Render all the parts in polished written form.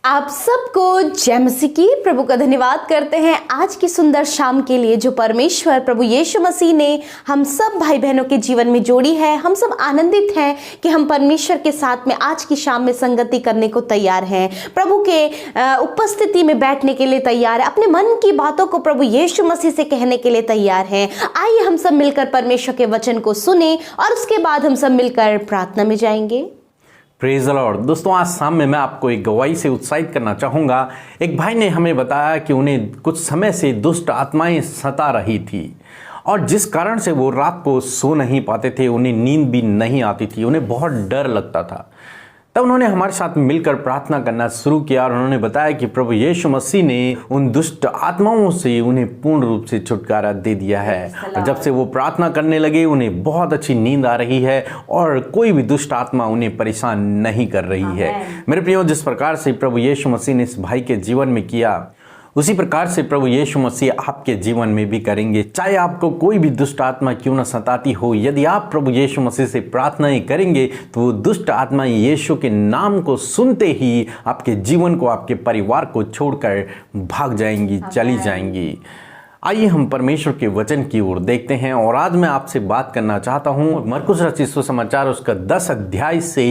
आप सबको जय मसीह की। प्रभु का धन्यवाद करते हैं आज की सुंदर शाम के लिए जो परमेश्वर प्रभु यीशु मसीह ने हम सब भाई बहनों के जीवन में जोड़ी है। हम सब आनंदित हैं कि हम परमेश्वर के साथ में आज की शाम में संगति करने को तैयार हैं, प्रभु के उपस्थिति में बैठने के लिए तैयार है, अपने मन की बातों को प्रभु यीशु मसीह से कहने के लिए तैयार हैं। आइए हम सब मिलकर परमेश्वर के वचन को सुने और उसके बाद हम सब मिलकर प्रार्थना में जाएंगे। Praise the Lord. दोस्तों, आज शाम में मैं आपको एक गवाही से उत्साहित करना चाहूँगा। एक भाई ने हमें बताया कि उन्हें कुछ समय से दुष्ट आत्माएं सता रही थी और जिस कारण से वो रात को सो नहीं पाते थे, उन्हें नींद भी नहीं आती थी, उन्हें बहुत डर लगता था। तब उन्होंने हमारे साथ मिलकर प्रार्थना करना शुरू किया और उन्होंने बताया कि प्रभु यीशु मसीह ने उन दुष्ट आत्माओं से उन्हें पूर्ण रूप से छुटकारा दे दिया है। और जब से वो प्रार्थना करने लगे, उन्हें बहुत अच्छी नींद आ रही है और कोई भी दुष्ट आत्मा उन्हें परेशान नहीं कर रही है। मेरे प्रियो, जिस प्रकार से प्रभु यीशु मसीह ने इस भाई के जीवन में किया, उसी प्रकार से प्रभु यीशु मसीह आपके जीवन में भी करेंगे। चाहे आपको कोई भी दुष्ट आत्मा क्यों न सताती हो, यदि आप प्रभु यीशु मसीह से प्रार्थनाएं करेंगे तो वो दुष्ट आत्मा यीशु के नाम को सुनते ही आपके जीवन को, आपके परिवार को छोड़कर भाग जाएंगी, चली जाएंगी। आइए हम परमेश्वर के वचन की ओर देखते हैं और आज मैं आपसे बात करना चाहता हूँ मरकुस रचित सुसमाचार उसका 10 अध्याय से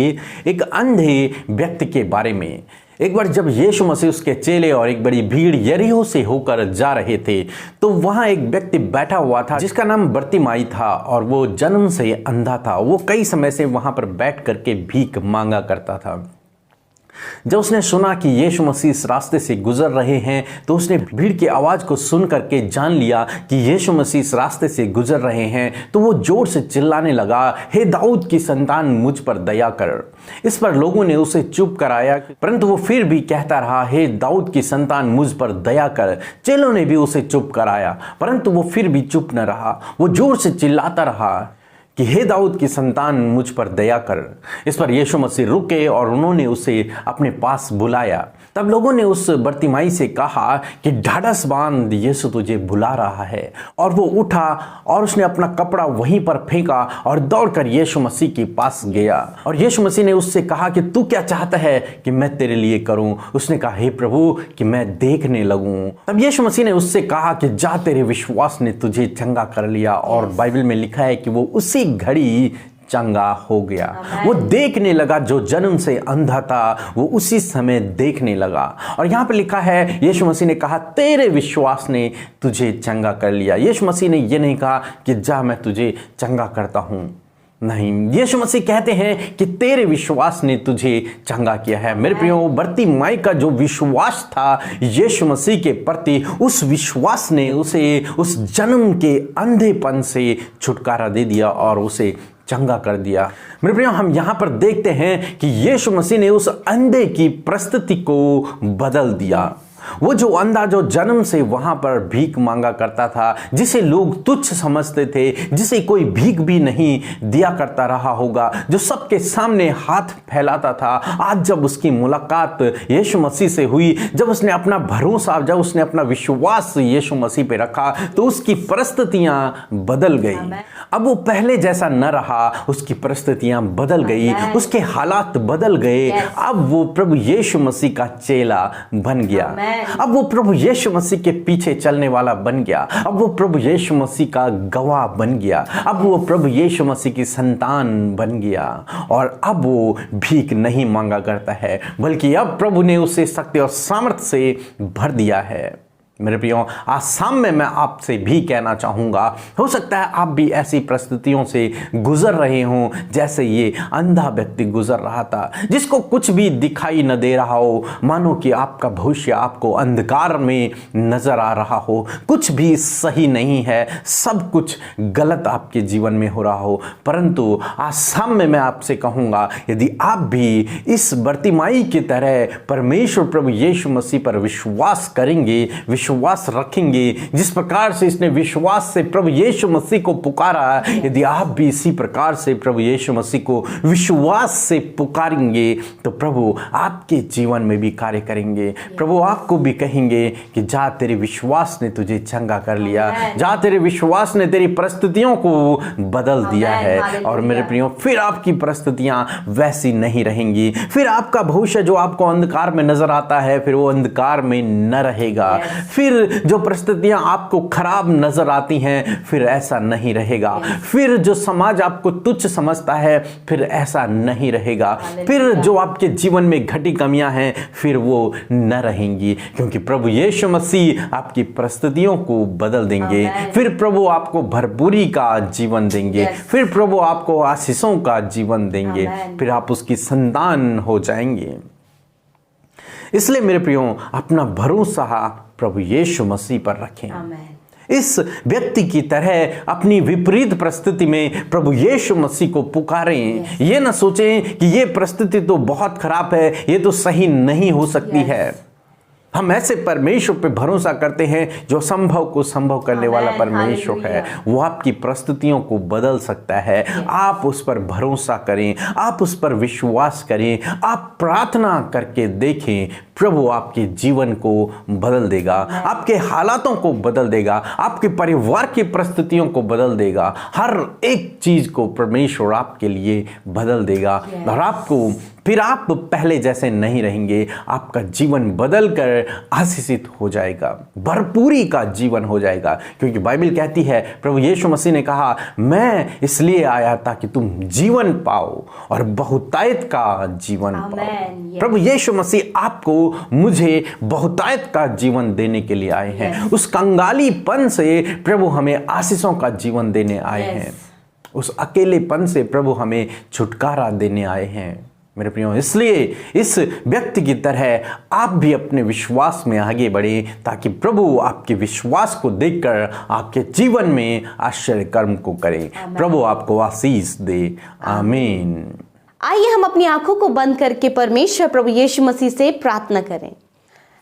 एक अंधे व्यक्ति के बारे में। एक बार जब यीशु मसीह, उसके चेले और एक बड़ी भीड़ यरीहो से होकर जा रहे थे तो वहां एक व्यक्ति बैठा हुआ था जिसका नाम बर्तिमाई था और वो जन्म से अंधा था। वो कई समय से वहां पर बैठ करके भीख मांगा करता था। जब उसने सुना कि यीशु मसीह इस रास्ते से गुजर रहे हैं तो उसने भीड़ की आवाज को सुन करके जान लिया कि यीशु मसीह इस रास्ते से गुजर रहे हैं। तो वो जोर से चिल्लाने लगा, हे दाऊद की संतान, मुझ पर दया कर। इस पर लोगों ने उसे चुप कराया, परंतु वो फिर भी कहता रहा, हे दाऊद की संतान, मुझ पर दया कर। चेलों ने भी उसे चुप कराया, परंतु वो फिर भी चुप न रहा। वो जोर से चिल्लाता रहा कि हे दाऊद की संतान, मुझ पर दया कर। इस पर यीशु मसीह रुके और उन्होंने उसे अपने पास बुलाया। तब लोगों ने उस बर्तिमाई से कहा कि ढाढ़स बांध, यीशु तुझे बुला रहा है। और वो उठा और उसने अपना कपड़ा वहीं पर फेंका और दौड़कर यीशु मसीह के पास गया। और यीशु मसीह ने उससे कहा कि तू क्या चाहता है कि मैं तेरे लिए करूं? उसने कहा, हे प्रभु, कि मैं देखने लगूं। तब यीशु मसीह ने उससे कहा कि जा, तेरे विश्वास ने तुझे चंगा कर लिया। और बाइबल में लिखा है कि वो उसी घड़ी चंगा हो गया। वो देखने लगा। जो जन्म से अंधा था वो उसी समय देखने लगा। और यहां पर लिखा है, यीशु मसीह ने कहा, तेरे विश्वास ने तुझे चंगा कर लिया। यीशु मसीह ने यह नहीं कहा कि जा, मैं तुझे चंगा करता हूं। नहीं, यीशु मसीह कहते हैं कि तेरे विश्वास ने तुझे चंगा किया है। मेरे प्रियो, बर्तिमाई का जो विश्वास था यीशु मसीह के प्रति, उस विश्वास ने उसे उस जन्म के अंधेपन से छुटकारा दे दिया और उसे चंगा कर दिया। मेरे प्रियो, हम यहां पर देखते हैं कि यीशु मसीह ने उस अंधे की परिस्थिति को बदल दिया। वो जो अंधा, जो जन्म से वहां पर भीख मांगा करता था, जिसे लोग तुच्छ समझते थे, जिसे कोई भीख भी नहीं दिया करता रहा होगा, जो सबके सामने हाथ फैलाता था, आज जब उसकी मुलाकात यीशु मसीह से हुई, जब उसने अपना भरोसा, जब उसने अपना विश्वास यीशु मसीह पे रखा, तो उसकी परिस्थितियां बदल गई। अब वो पहले जैसा न रहा, उसकी परिस्थितियां बदल गई, उसके हालात बदल गए। अब वो प्रभु यीशु मसीह का चेला बन गया। अब वो प्रभु यीशु मसीह के पीछे चलने वाला बन गया। अब वो प्रभु यीशु मसीह का गवाह बन गया। अब वो प्रभु यीशु मसीह की संतान बन गया और अब वो भीख नहीं मांगा करता है, बल्कि अब प्रभु ने उसे शक्ति और सामर्थ्य से भर दिया है। मेरे प्रियो, आज शाम में मैं आपसे भी कहना चाहूँगा, हो सकता है आप भी ऐसी परिस्थितियों से गुजर रहे हों जैसे ये अंधा व्यक्ति गुजर रहा था, जिसको कुछ भी दिखाई न दे रहा हो, मानो कि आपका भविष्य आपको अंधकार में नजर आ रहा हो, कुछ भी सही नहीं है, सब कुछ गलत आपके जीवन में हो रहा हो। परंतु आज शाम में मैं आपसे कहूँगा, यदि आप भी इस बर्तिमाई की तरह परमेश्वर प्रभु यीशु मसीह पर विश्वास करेंगे, विश्वास रखेंगे, जिस प्रकार से इसने विश्वास से प्रभु यीशु मसीह को पुकारा, यदि आप भी इसी प्रकार से प्रभु यीशु मसीह को विश्वास से पुकारेंगे तो प्रभु आपके जीवन में भी कार्य करेंगे। प्रभु आपको भी कहेंगे कि जा, तेरे विश्वास ने तुझे चंगा कर लिया, जा, तेरे विश्वास ने तेरी परिस्थितियों को बदल दिया है। और मेरे प्रियो, फिर आपकी परिस्थितियां वैसी नहीं रहेंगी, फिर आपका भविष्य जो आपको अंधकार में नजर आता है फिर वो अंधकार में न रहेगा, फिर जो परिस्थितियां आपको खराब नजर आती हैं फिर ऐसा नहीं रहेगा, फिर जो समाज आपको तुच्छ समझता है फिर ऐसा नहीं रहेगा, फिर जो आपके जीवन में घटी कमियां हैं फिर वो न रहेंगी, क्योंकि प्रभु यीशु मसीह आपकी परिस्थितियों को बदल देंगे। फिर प्रभु आपको भरपूरी का जीवन देंगे, फिर प्रभु आपको आशीषों का जीवन देंगे, फिर आप उसकी संतान हो जाएंगे। इसलिए मेरे प्रियो, अपना भरोसा प्रभु यीशु मसीह पर रखें। इस व्यक्ति की तरह अपनी विपरीत परिस्थिति में प्रभु यीशु मसीह को पुकारें। ये ना सोचें कि ये परिस्थिति तो बहुत खराब है, ये तो सही नहीं हो सकती है। हम ऐसे परमेश्वर पे भरोसा करते हैं जो संभव को संभव करने वाला परमेश्वर है। वो आपकी परिस्थितियों को बदल सकता है। आप उस पर भरोसा करें, आप उस पर विश्वास करें, आप प्रार्थना करके देखें, प्रभु आपके जीवन को बदल देगा, आपके हालातों को बदल देगा, आपके परिवार की परिस्थितियों को बदल देगा। हर एक चीज को परमेश्वर आपके लिए बदल देगा और आपको फिर आप पहले जैसे नहीं रहेंगे। आपका जीवन बदलकर आशीषित हो जाएगा, भरपूरी का जीवन हो जाएगा, क्योंकि बाइबल कहती है, प्रभु यीशु मसीह ने कहा, मैं इसलिए आया ताकि तुम जीवन पाओ और बहुतायत का जीवन पाओ। प्रभु यीशु मसीह आपको, मुझे बहुतायत का जीवन देने के लिए आए हैं। उस कंगालीपन से प्रभु हमें आशीषों का जीवन देने आए हैं। उस अकेलेपन से प्रभु हमें छुटकारा देने आए हैं। मेरे प्रियो, इसलिए इस व्यक्ति की तरह आप भी अपने विश्वास में आगे बढ़े ताकि प्रभु आपके विश्वास को देखकर आपके जीवन में आश्चर्य कर्म को करे। प्रभु आपको आशीष दे। आमीन। आइए हम अपनी आंखों को बंद करके परमेश्वर प्रभु यीशु मसीह से प्रार्थना करें।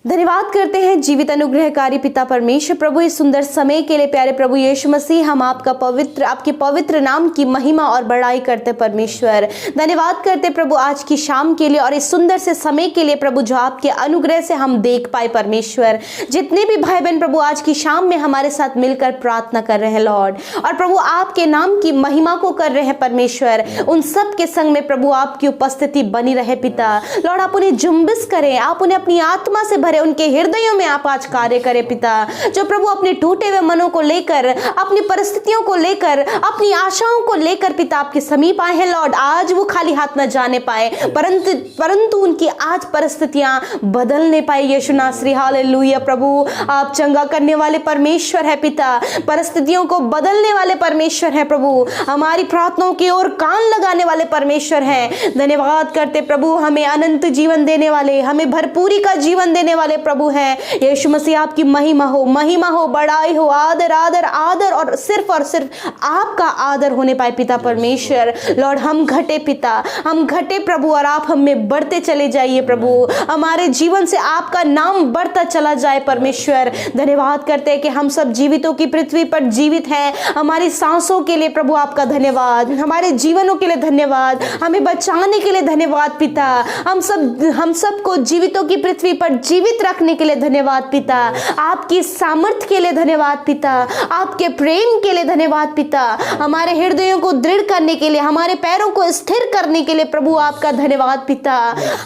धन्यवाद करते हैं जीवित अनुग्रहकारी पिता परमेश्वर प्रभु, इस सुंदर समय के लिए प्यारे प्रभु यीशु मसीह, हम आपके पवित्र नाम की महिमा और बड़ाई करते परमेश्वर। धन्यवाद करते प्रभु आज की शाम के लिए और इस सुंदर से समय के लिए प्रभु, जो आपके अनुग्रह से हम देख पाए परमेश्वर। जितने भी भाई बहन प्रभु आज की शाम में हमारे साथ मिलकर प्रार्थना कर रहे हैं लॉर्ड, और प्रभु आपके नाम की महिमा को कर रहे हैं परमेश्वर, उन सब के संग में प्रभु आपकी उपस्थिति बनी रहे पिता। लॉर्ड, आप उन्हें जुम्बिश करें, आप उन्हें अपनी आत्मा से उनके हृदयों में आप आज कार्य करें पिता। जो प्रभु अपने टूटे हुए मनों को लेकर, अपनी परिस्थितियों को लेकर, अपनी आशाओं को लेकर पिता आपके समीप आए हैं लॉर्ड, आज वो खाली हाथ न जाने पाए, परंतु उनकी आज परिस्थितियां बदलने पाए। यीशु नासरी, हालेलुया। प्रभु आप चंगा करने वाले परमेश्वर है पिता, परिस्थितियों को बदलने वाले परमेश्वर है प्रभु, हमारी प्रार्थनाओं की ओर कान लगाने वाले परमेश्वर है। धन्यवाद करते प्रभु, हमें अनंत जीवन देने वाले, हमें भरपूरी का जीवन देने वाले प्रभु हैं। यीशु मसीह आपकी महिमा हो, बड़ाई हो, आदर और सिर्फ आपका आदर होने पाए पिता परमेश्वर। लॉर्ड, हम घटे पिता, हम घटे प्रभु, और आप हमें बढ़ते चले जाइए प्रभु, हमारे जीवन से आपका नाम बढ़ता चला जाए परमेश्वर। धन्यवाद करते हैं कि हम सब जीवितों की पृथ्वी पर जीवित हैं। हमारी सांसों के लिए प्रभु आपका धन्यवाद, हमारे जीवनों के लिए धन्यवाद, हमें बचाने के लिए धन्यवाद पिता। हम सबको जीवितों की पृथ्वी पर जीवित रखने के लिए धन्यवाद पिता, आपकी सामर्थ्य के लिए धन्यवाद पिता, आपके प्रेम के लिए धन्यवाद पिता, हमारे हृदयों को दृढ़ करने के लिए, हमारे पैरों को स्थिर करने के लिए प्रभु आपका धन्यवाद पिता,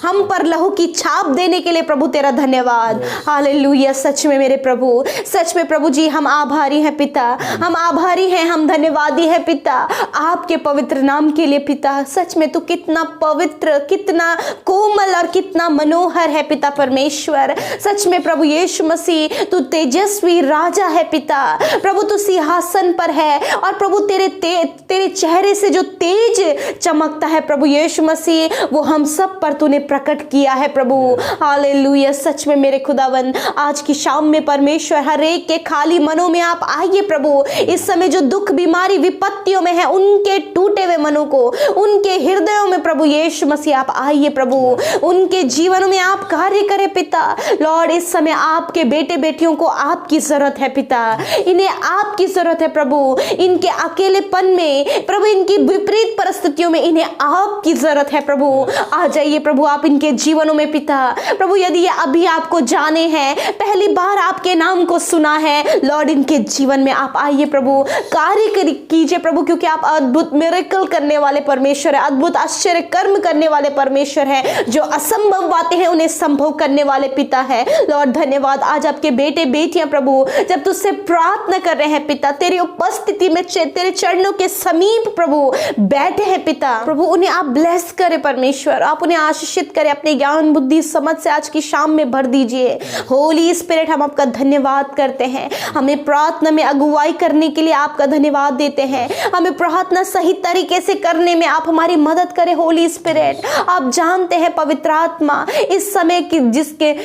हम पर लहू की छाप देने के लिए प्रभु तेरा धन्यवाद। हालेलुया। सच में मेरे प्रभु, सच में प्रभु जी हम आभारी हैं पिता, हम आभारी हैं, हम धन्यवादी हैं पिता आपके पवित्र नाम के लिए पिता। सच में तू कितना पवित्र, कितना कोमल और कितना मनोहर है पिता परमेश्वर। सच में प्रभु यीशु मसीह तू तेजस्वी राजा है पिता। प्रभु तू सिंहासन पर है और प्रभु तेरे चेहरे से जो तेज चमकता है प्रभु यीशु मसीह, वो हम सब पर तूने प्रकट किया है प्रभु। हालेलुया। सच में मेरे खुदावन, आज की शाम में परमेश्वर हर एक के खाली मनों में आप आइए प्रभु। इस समय जो दुख, बीमारी, विपत्तियों में है, उनके टूटे हुए मनों को, उनके हृदयों में प्रभु यीशु मसीह आप आइए प्रभु, उनके जीवनों में आप कार्य करें पिता। लॉर्ड इस समय आपके बेटे बेटियों को आपकी जरूरत है पिता, इन्हें आपकी जरूरत है प्रभु। इनके अकेलेपन में प्रभु, इनकी विपरीत परिस्थितियों में इन्हें आपकी जरूरत है प्रभु। आ जाइए प्रभु आप इनके जीवनों में पिता। प्रभु यदि ये अभी आपको जाने हैं, पहली बार आपके नाम को सुना है, लॉर्ड इनके जीवन में आप आइए प्रभु, कार्य कीजिए प्रभु, क्योंकि आप अद्भुत मिरेकल करने वाले परमेश्वर है, अद्भुत आश्चर्य कर्म करने वाले परमेश्वर है, जो असंभव बातें हैं उन्हें संभव करने वाले पिता है। लॉर्ड धन्यवाद, आज आपके बेटे बेटियां प्रभु जब तुझसे प्रार्थना कर रहे हैं पिता, तेरी उपस्थिति में तेरे चरणों के समीप प्रभु बैठे हैं पिता, प्रभु उन्हें आप ब्लेस करें परमेश्वर, आप उन्हें आशीषित करें, अपने ज्ञान बुद्धि समझ से आज की शाम में भर दीजिए। होली स्पिरिट हम आपका धन्यवाद करते हैं, हमें प्रार्थना में अगुवाई करने के लिए आपका धन्यवाद देते हैं, हमें प्रार्थना सही तरीके से करने में आप हमारी मदद करें। होली स्पिरिट आप जानते हैं पवित्र आत्मा इस समय की,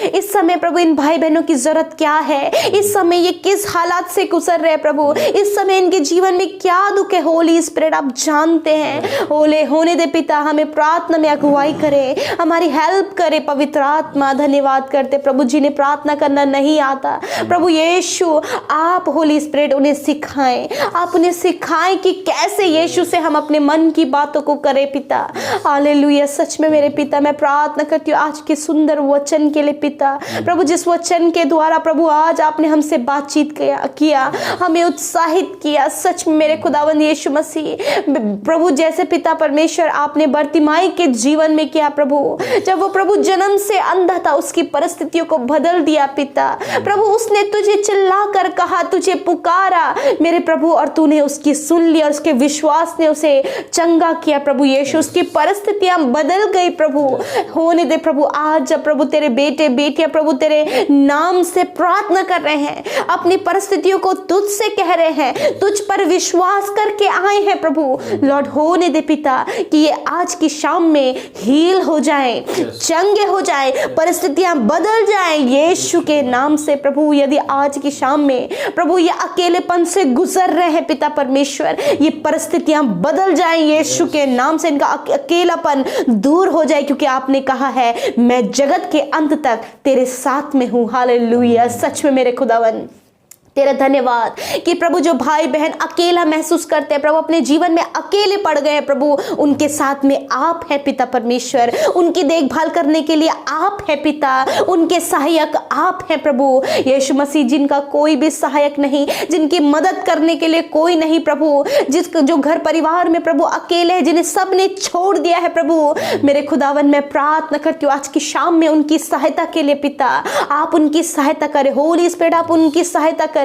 इस समय प्रभु इन भाई बहनों की जरूरत क्या है, इस समय ये किस हालात से गुजर रहे हैं प्रभु, इस समय इनके जीवन में क्या दुख है। होली स्पिरिट आप जानते हैं, होने दे पिता, हमें प्रार्थना में अगुवाई करें, हमारी हेल्प करे पवित्र आत्मा। धन्यवाद करते प्रभु, जिन्हें प्रार्थना करना नहीं आता प्रभु यीशु आप होली स्पिरिट उन्हें सिखाएं, आप उन्हें सिखाएं कि कैसे यीशु से हम अपने मन की बातों को करें पिता। हालेलुया, सच में मेरे पिता मैं प्रार्थना करती हूँ आज के सुंदर वचन के लिए पिता, प्रभु जिस वचन के द्वारा प्रभु आज आपने हमसे बातचीत किया, हमें उत्साहित किया, सच में मेरे खुदावंद यीशु मसीह प्रभु जैसे पिता परमेश्वर आपने बर्तिमाई के जीवन में किया प्रभु, जब वो प्रभु जन्म से अंधा था उसकी परिस्थितियों को बदल दिया पिता, प्रभु उसने तुझे चिल्ला कर कहा, तुझे पुकारा मेरे प्रभु, और तूने उसकी सुन लिया, और उसके विश्वास ने उसे चंगा किया प्रभु यीशु, उसकी परिस्थितियां बदल गई प्रभु। होने दे प्रभु, आज जब प्रभु तेरे बेटे बेटियां प्रभु तेरे नाम से प्रार्थना कर रहे हैं, अपनी परिस्थितियों को तुझ से कह रहे हैं, तुझ पर विश्वास करके आए हैं प्रभु, लॉर्ड होने दे पिता कि ये आज की शाम में हील हो जाए, चंगे हो जाए, परिस्थितियां बदल जाए यीशु के नाम से प्रभु। यदि आज की शाम में प्रभु ये अकेलेपन से गुजर रहे हैं पिता परमेश्वर, ये परिस्थितियां बदल जाए यीशु के नाम से, इनका अकेलापन दूर हो जाए, क्योंकि आपने कहा है मैं जगत के अंत तक तेरे साथ में हूं। हालेलुया, सच में मेरे खुदावन तेरा धन्यवाद कि प्रभु जो भाई बहन अकेला महसूस करते हैं प्रभु, अपने जीवन में अकेले पड़ गए हैं प्रभु, उनके साथ में आप है पिता परमेश्वर, उनकी देखभाल करने के लिए आप है पिता, उनके सहायक आप है प्रभु यीशु मसीह, जिनका कोई भी सहायक नहीं, जिनकी मदद करने के लिए कोई नहीं प्रभु, जो घर परिवार में प्रभु अकेले है, जिन्हें सब ने छोड़ दिया है प्रभु, मेरे खुदावन मैं प्रार्थना करती हूँ आज की शाम में उनकी सहायता के लिए पिता, आप उनकी सहायता करें। होली स्पिरिट आप उनकी सहायता करें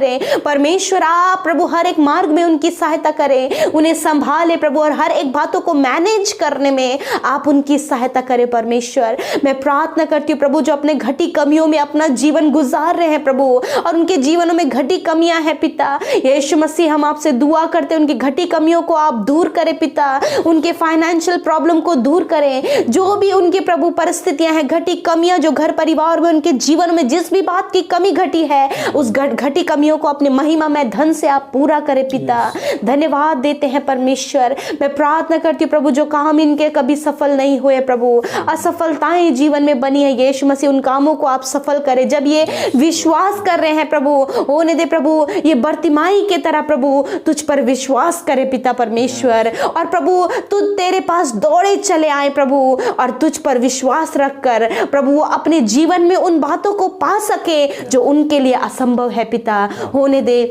परमेश्वर, आप प्रभु हर एक मार्ग में उनकी सहायता करें, उन्हें संभाले प्रभु, और हर एक बातों को मैनेज करने में आप उनकी सहायता करें परमेश्वर। मैं प्रार्थना करती हूँ प्रभु जो अपने घटी कमियों में अपना जीवन गुजार रहे हैं प्रभु, और उनके जीवनों में घटी कमियां हैं पिता यीशु मसीह, हम आपसे दुआ करते हैं उनकी घटी कमियों को आप दूर करें पिता, उनके फाइनेंशियल प्रॉब्लम को दूर करें, जो भी उनकी प्रभु परिस्थितियां हैं, घटी कमियां जो घर परिवार में उनके जीवन में जिस भी बात की कमी घटी है, उस घटी कमियों को अपने महिमा में धन से आप पूरा करें पिता। धन्यवाद देते हैं परमेश्वर। मैं प्रार्थना करती हूँ प्रभु जो काम इनके कभी सफल नहीं हुए प्रभु, असफलताएं जीवन में बनी है यीशु मसीह, उन कामों को आप सफल करें। जब ये विश्वास कर रहे हैं प्रभु, होने दे प्रभु ये बर्तिमाई के तरह प्रभु तुझ पर विश्वास करे पिता परमेश्वर, और प्रभु तू तेरे पास दौड़े चले आए प्रभु, और तुझ पर विश्वास रखकर प्रभु वो अपने जीवन में उन बातों को पा सके जो उनके लिए असंभव है पिता। होने दे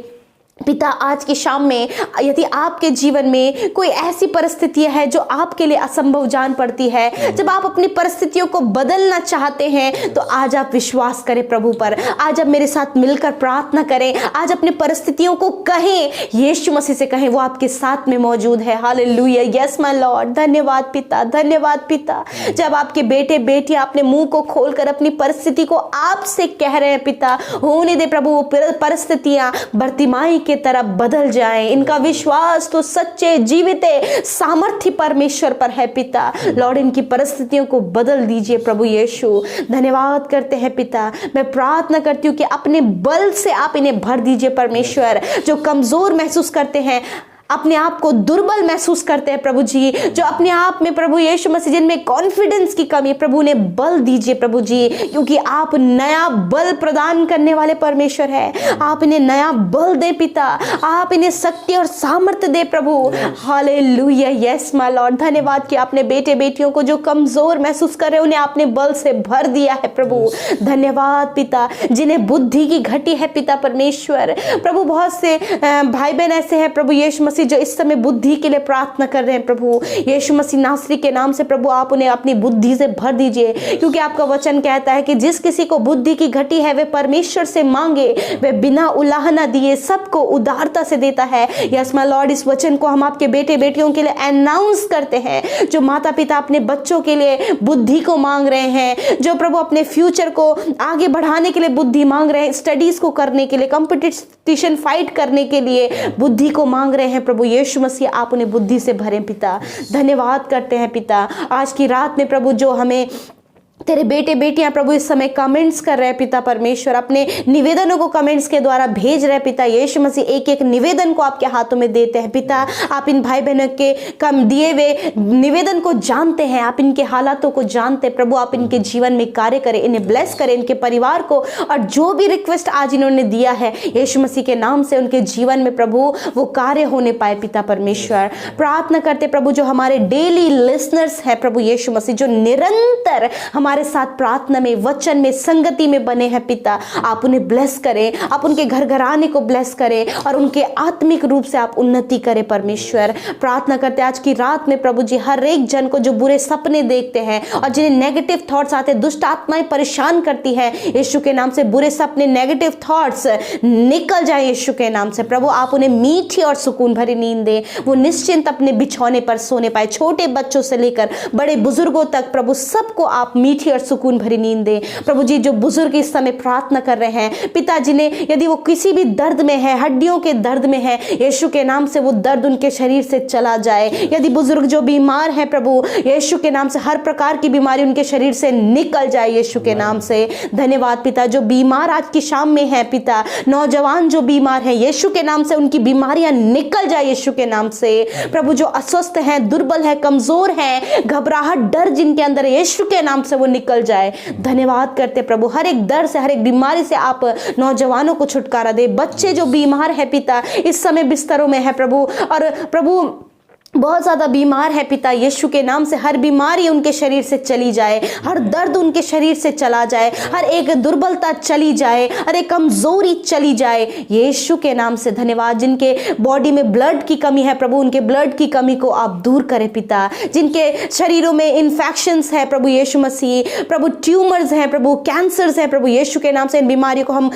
पिता आज की शाम में यदि आपके जीवन में कोई ऐसी परिस्थिति है जो आपके लिए असंभव जान पड़ती है, जब आप अपनी परिस्थितियों को बदलना चाहते हैं, तो आज आप विश्वास करें प्रभु पर, आज आप मेरे साथ मिलकर प्रार्थना करें, आज अपनी परिस्थितियों को कहें, यीशु मसीह से कहें वो आपके साथ में मौजूद है। Hallelujah, yes my Lord. धन्यवाद पिता, धन्यवाद पिता। जब आपके बेटे बेटियां अपने मुंह को खोलकर अपनी परिस्थिति को आपसे कह रहे हैं पिता, होने दे प्रभु वो परिस्थितियां बर्तिमाई के तरह बदल जाएं, इनका विश्वास तो सच्चे जीवित सामर्थ्य परमेश्वर पर है पिता। लॉर्ड इनकी परिस्थितियों को बदल दीजिए प्रभु यीशु। धन्यवाद करते हैं पिता। मैं प्रार्थना करती हूँ कि अपने बल से आप इन्हें भर दीजिए परमेश्वर, जो कमजोर महसूस करते हैं अपने आप को दुर्बल महसूस करते हैं प्रभु जी, जो अपने आप में प्रभु यीशु मसीह जिनमें कॉन्फिडेंस की कमी, प्रभु ने बल दीजिए प्रभु जी, क्योंकि आप नया बल प्रदान करने वाले परमेश्वर है। आप इन्हें नया बल दे पिता, आप इन्हें शक्ति और सामर्थ्य दे प्रभु। Hallelujah, yes my Lord. धन्यवाद कि आपने बेटे बेटियों को जो कमजोर महसूस कर रहे उन्हें आपने बल से भर दिया है प्रभु। धन्यवाद पिता, जिन्हें बुद्धि की घटी है पिता परमेश्वर, प्रभु बहुत से भाई बहन ऐसे हैं प्रभु यीशु मसीह जो इस समय बुद्धि के लिए प्रार्थना कर रहे हैं प्रभु यीशु मसीह नासरी के नाम से। प्रभु आप उन्हें अपनी बुद्धि से भर दीजिए, क्योंकि आपका वचन कहता है कि जिस किसी को बुद्धि की घटी है वे परमेश्वर से मांगे, वे बिना उलाहना दिए सबको उदारता से देता है। यस माय लॉर्ड, इस वचन को हम आपके बेटे बेटियों के लिए अनाउंस करते हैं, जो माता पिता अपने बच्चों के लिए बुद्धि को मांग रहे हैं, जो प्रभु अपने फ्यूचर को आगे बढ़ाने के लिए बुद्धि मांग रहे हैं, स्टडीज को करने के लिए, कंपटीशन फाइट करने के लिए बुद्धि को मांग रहे हैं प्रभु यीशु मसीह, आप उन्हें बुद्धि से भरें पिता। धन्यवाद करते हैं पिता आज की रात में प्रभु, जो हमें तेरे बेटे बेटियां प्रभु इस समय कमेंट्स कर रहे हैं पिता परमेश्वर, अपने निवेदनों को कमेंट्स के द्वारा भेज रहे हैं पिता यीशु मसीह। एक एक निवेदन को आपके हाथों में देते हैं पिता। आप इन भाई बहनों के कम दिए हुए निवेदन को जानते हैं, आप इनके हालातों को जानते हैं प्रभु। आप इनके जीवन में कार्य करें, इन्हें ब्लेस करें, इनके परिवार को, और जो भी रिक्वेस्ट आज इन्होंने दिया है यीशु मसीह के नाम से उनके जीवन में प्रभु वो कार्य होने पाए पिता परमेश्वर। प्रार्थना करते प्रभु जो हमारे डेली लिसनर्स है प्रभु यीशु मसीह, जो निरंतर हमारे साथ प्रार्थना में, वचन में, संगति में बने हैं पिता, आप उन्हें ब्लेस करें, आप उनके घर घराने को ब्लेस करें और उनके आत्मिक रूप से आप उन्नति करें परमेश्वर। प्रार्थना करते आज की रात में प्रभु जी हर एक जन को जो बुरे सपने देखते हैं और जिन्हें नेगेटिव थॉट्स आते, दुष्ट आत्माएं परेशान करती है, यीशु के नाम से बुरे सपने, नेगेटिव थॉट्स निकल जाए यीशु के नाम से। प्रभु आप उन्हें मीठी और सुकून भरी नींद दें, वो निश्चिंत अपने बिछौने पर सोने पाए, छोटे बच्चों से लेकर बड़े बुजुर्गों तक प्रभु सबको आप मीठी और सुकून भरी नींद दे प्रभु जी। जो बुजुर्ग इस समय प्रार्थना कर रहे हैं पिता, जिन्हें यदि वो किसी भी दर्द में है, हड्डियों के दर्द में है, यीशु के नाम से वो दर्द उनके शरीर से चला जाए। यदि बुजुर्ग जो बीमार है प्रभु यीशु के नाम से हर प्रकार की बीमारी उनके शरीर से निकल जाए यीशु के नाम से। धन्यवाद पिता, जो बीमार आज की शाम में है पिता, नौजवान जो बीमार है यीशु के नाम से उनकी बीमारियां निकल जाए यीशु के नाम से। प्रभु जो अस्वस्थ हैं, दुर्बल है, कमजोर है, घबराहट, डर जिनके अंदर यीशु के नाम से वो निकल जाए। धन्यवाद करते प्रभु, हर एक दर्द से, हर एक बीमारी से आप नौजवानों को छुटकारा दे। बच्चे जो बीमार है पिता, इस समय बिस्तरों में है प्रभु, और प्रभु बहुत ज़्यादा बीमार है पिता, यीशु के नाम से हर बीमारी उनके शरीर से चली जाए, हर दर्द उनके शरीर से चला जाए, हर एक दुर्बलता चली जाए, हर एक कमजोरी चली जाए यीशु के नाम से। धन्यवाद, जिनके बॉडी में ब्लड की कमी है प्रभु, उनके ब्लड की कमी को आप दूर करें पिता। जिनके शरीरों में इन्फेक्शंस है प्रभु यीशु मसीह, प्रभु ट्यूमर्स हैं प्रभु, कैंसर्स हैं प्रभु यीशु के नाम से, इन बीमारियों को हम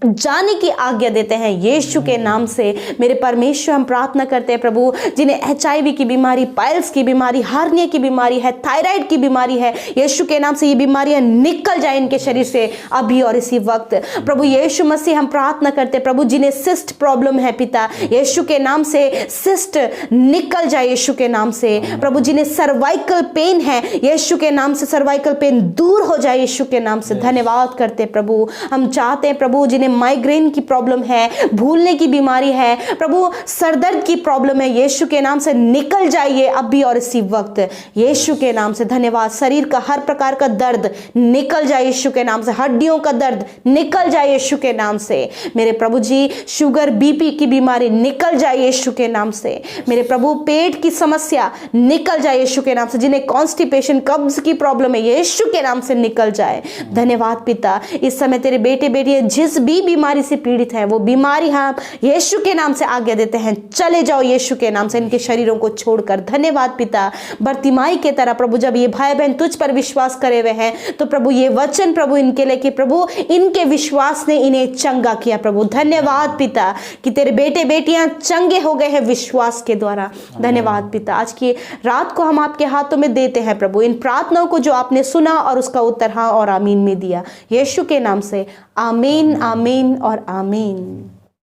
जाने की आज्ञा देते हैं यीशु के नाम से। मेरे परमेश्वर हम प्रार्थना करते हैं प्रभु, जिन्हें HIV की बीमारी, पाइल्स की बीमारी, हार्निया की बीमारी है, थायराइड की बीमारी है, यीशु के नाम से ये बीमारियां निकल जाए इनके शरीर से अभी और इसी वक्त प्रभु यीशु मसीह। हम प्रार्थना करते हैं प्रभु, जिन्हें सिस्ट प्रॉब्लम है पिता, यीशु के नाम से सिस्ट निकल जाए यीशु के नाम से। प्रभु जिन्हें सर्वाइकल पेन है, यीशु के नाम से सर्वाइकल पेन दूर हो जाए यीशु के नाम से। धन्यवाद करते हैं प्रभु। हम चाहते हैं प्रभु, जिन्हें माइग्रेन की प्रॉब्लम है, भूलने की बीमारी है प्रभु, सरदर्द की प्रॉब्लम है, यीशु के नाम से निकल जाइए अभी और इसी वक्त यीशु के नाम से। धन्यवाद, शरीर का हर प्रकार का दर्द निकल जाए यीशु के नाम से, हड्डियों का दर्द निकल जाए यीशु के नाम से। मेरे प्रभु जी, शुगर BP की बीमारी निकल जाए यीशु के नाम से। मेरे प्रभु, पेट की समस्या निकल जाए यीशु के नाम से, जिन्हें कॉन्स्टिपेशन, कब्ज की प्रॉब्लम है, यीशु के नाम से निकल जाए। धन्यवाद पिता, इस समय तेरे बेटे बेटियां जिस भी बीमारी से पीड़ित है, वो बीमारी हम यीशु के नाम से आज्ञा देते हैं, चले जाओ यीशु के नाम से इनके शरीरों को छोड़कर। धन्यवाद पिता, बर्तिमाई के तरह प्रभु, जब ये भाई बहन तुझ पर विश्वास करे हुए हैं तो प्रभु ये वचन प्रभु इनके लिए कि प्रभु इनके विश्वास ने इन्हें चंगा किया प्रभु। धन्यवाद पिता कि तेरे बेटे बेटियां चंगे हो गए हैं विश्वास के द्वारा। धन्यवाद पिता, आज की रात को हम आपके हाथों में देते हैं प्रभु, इन प्रार्थनाओं को जो आपने सुना और उसका उत्तर हाँ और आमीन में दिया, यीशु के नाम से आमीन, आमीन और आमीन।